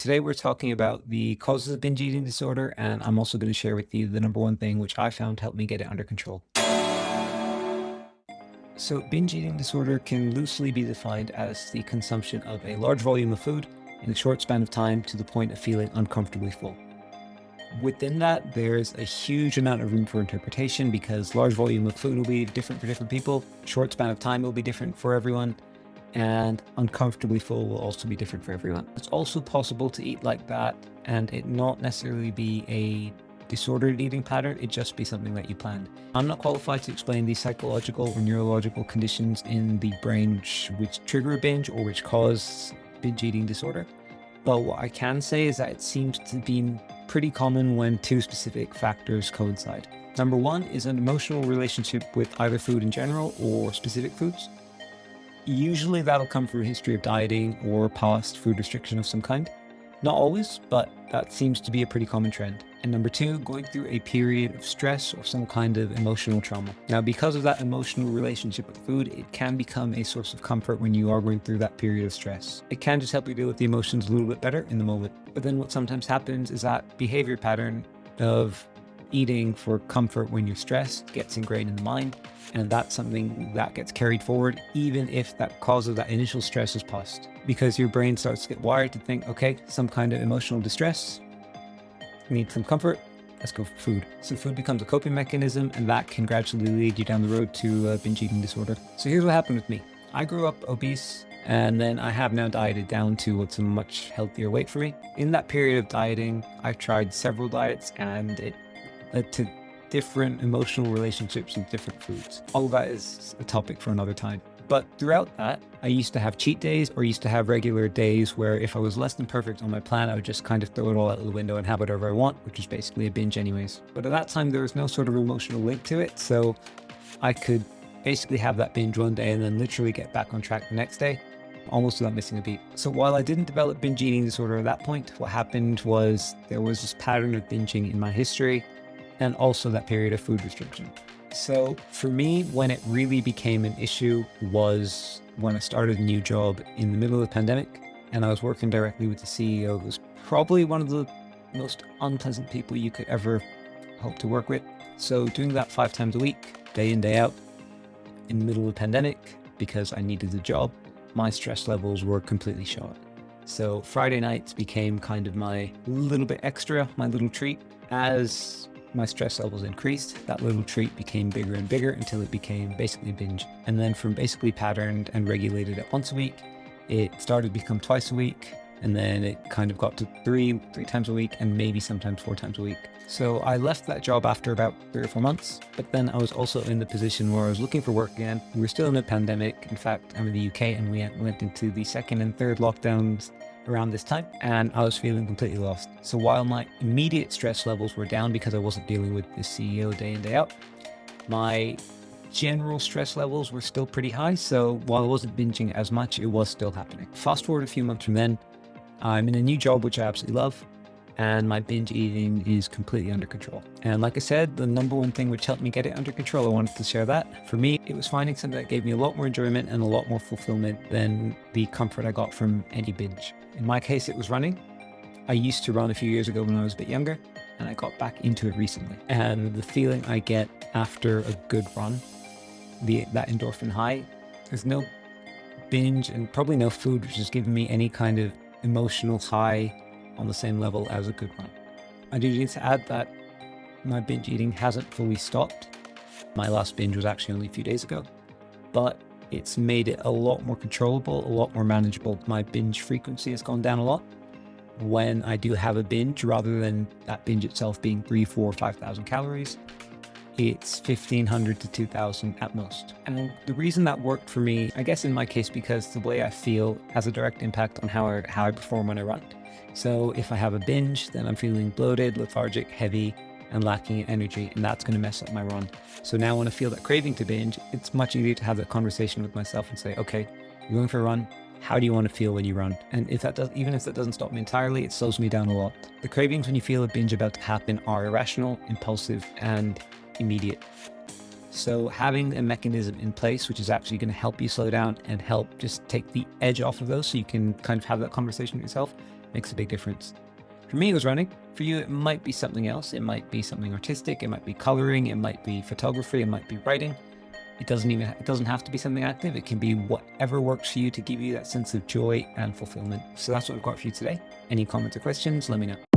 Today we're talking about the causes of binge eating disorder, and I'm also going to share with you the number one thing which I found helped me get it under control. So binge eating disorder can loosely be defined as the consumption of a large volume of food in a short span of time to the point of feeling uncomfortably full. Within that, there's a huge amount of room for interpretation because large volume of food will be different for different people, short span of time will be different for everyone, and uncomfortably full will also be different for everyone. It's also possible to eat like that and it not necessarily be a disordered eating pattern, it just be something that you planned. I'm not qualified to explain the psychological or neurological conditions in the brain which trigger a binge or which cause binge eating disorder. But what I can say is that it seems to be pretty common when two specific factors coincide. Number one is an emotional relationship with either food in general or specific foods. Usually that'll come from a history of dieting or past food restriction of some kind. Not always, but that seems to be a pretty common trend. And number two, going through a period of stress or some kind of emotional trauma. Now, because of that emotional relationship with food, it can become a source of comfort when you are going through that period of stress. It can just help you deal with the emotions a little bit better in the moment. But then what sometimes happens is that behavior pattern of eating for comfort when you're stressed gets ingrained in the mind, and that's something that gets carried forward even if that cause of that initial stress is past, because your brain starts to get wired to think, okay, some kind of emotional distress, need some comfort, let's go for food. So food becomes a coping mechanism, and that can gradually lead you down the road to binge eating disorder. So here's what happened with me. I grew up obese, and then I have now dieted down to what's a much healthier weight for me. In that period of dieting, I tried several diets, and it led to different emotional relationships with different foods. All of that is a topic for another time. But throughout that, I used to have cheat days or used to have regular days where if I was less than perfect on my plan, I would just kind of throw it all out the window and have whatever I want, which is basically a binge anyways. But at that time, there was no sort of emotional link to it. So I could basically have that binge one day and then literally get back on track the next day, almost without missing a beat. So while I didn't develop binge eating disorder at that point, what happened was there was this pattern of binging in my history and also that period of food restriction. So for me, when it really became an issue was when I started a new job in the middle of the pandemic, and I was working directly with the CEO, who was probably one of the most unpleasant people you could ever hope to work with. So doing that 5 times a week, day in, day out, in the middle of the pandemic, because I needed a job, my stress levels were completely shot. So Friday nights became kind of my little bit extra, my little treat. As my stress levels increased, that little treat became bigger and bigger until it became basically a binge. And then from basically patterned and regulated at once a week, it started to become twice a week. And then it kind of got to three times a week and maybe sometimes 4 times a week. So I left that job after about 3 or 4 months, but then I was also in the position where I was looking for work again. We were still in a pandemic. In fact, I'm in the UK and we went into the 2nd and 3rd lockdowns around this time, and I was feeling completely lost. So while my immediate stress levels were down because I wasn't dealing with the CEO day in, day out, my general stress levels were still pretty high. So while I wasn't binging as much, it was still happening. Fast forward a few months from then, I'm in a new job, which I absolutely love, and my binge eating is completely under control. And like I said, the number one thing which helped me get it under control, I wanted to share that. For me, it was finding something that gave me a lot more enjoyment and a lot more fulfillment than the comfort I got from any binge. In my case, it was running. I used to run a few years ago when I was a bit younger, and I got back into it recently. And the feeling I get after a good run, that endorphin high, there's no binge and probably no food which has given me any kind of emotional high on the same level as a good run. I do need to add that my binge eating hasn't fully stopped. My last binge was actually only a few days ago, but it's made it a lot more controllable, a lot more manageable. My binge frequency has gone down a lot. When I do have a binge, rather than that binge itself being 3, 4, 5,000 calories, it's 1,500 to 2,000 at most. And the reason that worked for me, I guess in my case, because the way I feel has a direct impact on how I perform when I run. So if I have a binge, then I'm feeling bloated, lethargic, heavy, and lacking in energy, and that's going to mess up my run. So now when I feel that craving to binge, it's much easier to have that conversation with myself and say, okay, you're going for a run. How do you want to feel when you run? And even if that doesn't stop me entirely, it slows me down a lot. The cravings when you feel a binge about to happen are irrational, impulsive, and immediate. So having a mechanism in place, which is actually going to help you slow down and help just take the edge off of those so you can kind of have that conversation with yourself, makes a big difference. For me, it was running. For you, it might be something else. It might be something artistic. It might be coloring. It might be photography. It might be writing. It doesn't have to be something active. It can be whatever works for you to give you that sense of joy and fulfillment. So that's what I've got for you today. Any comments or questions, let me know.